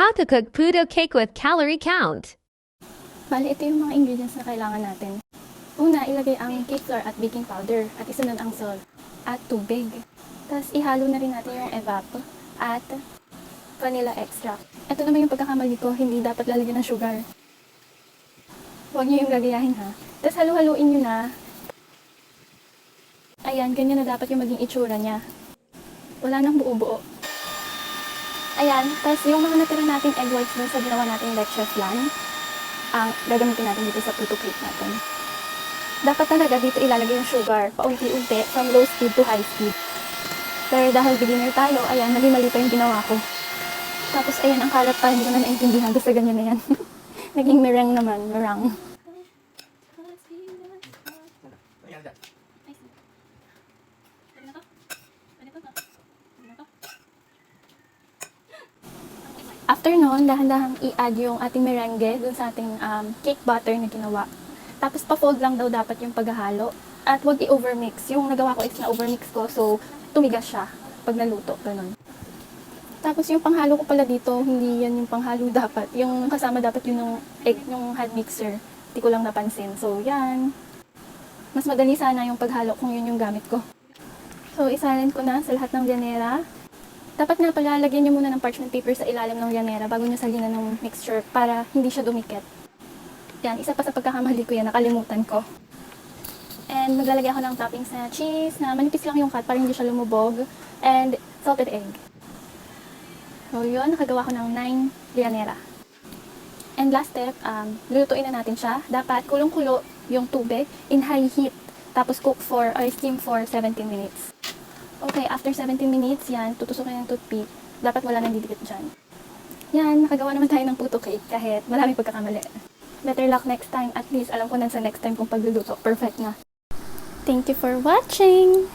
How to cook puto cake with calorie count. Bale, ito yung mga ingredients na kailangan natin. Una, ilagay ang cake flour at baking powder at isunod ang salt at tubig. Tapos ihalo na rin natin yung evap at vanilla extract. Ito naman yung pagkakamali ko, hindi dapat lalagyan ng sugar. Huwag niyo yung gagayahin ha. Tapos halu-haluin niyo na. Ayan, ganyan na dapat yung maging itsura niya. Wala nang buo-buo. Ayan, tapos yung mga natira nating egg whites dun sa ginawa nating leche flan, ang gagamitin natin dito sa puto cake natin. Dapat talaga dito ilalagay yung sugar, paunti-unti, from low speed to high speed. Pero dahil beginner tayo, ayan, mali-mali pa yung ginawa ko. Tapos ayan, ang kalat pa, hindi ko na naintindihan, basta ganyan na yan. Naging meringue naman, meringue. After nun, dahan-dahang i-add yung ating merengue dun sa ating cake butter na ginawa. Tapos pa-fold lang daw dapat yung paghahalo. At huwag i-overmix. Yung nagawa ko is na-overmix ko, so tumigas siya pag naluto. Ganun. Tapos yung panghalo ko pala dito, hindi yan yung panghalo dapat. Yung kasama dapat yun yung egg, yung hand mixer. Hindi ko lang napansin. So, yan. Mas madali sana yung paghalo kung yun yung gamit ko. So, isalin ko na sa lahat ng llanera. Dapat nga pala, lagyan nyo muna ng parchment paper sa ilalim ng llanera bago nyo salinan ng mixture para hindi siya dumikit. Yan, isa pa sa pagkakamali ko yan, nakalimutan ko. And maglalagay ako ng toppings na cheese, na manipis lang yung cut para hindi siya lumubog. And salted egg. So yun, nakagawa ko ng 9 llanera. And last step, lulutuin na natin siya. Dapat kulong-kulo yung tubig in high heat. Tapos cook for, or steam for 17 minutes. Okay, after 17 minutes, yan, tutusukin ng toothpick. Dapat wala nang didikit dyan. Yan, nakagawa naman tayo ng puto cake kahit maraming pagkakamali. Better luck next time. At least, alam ko na sa next time kung pagluluto. Perfect na. Thank you for watching!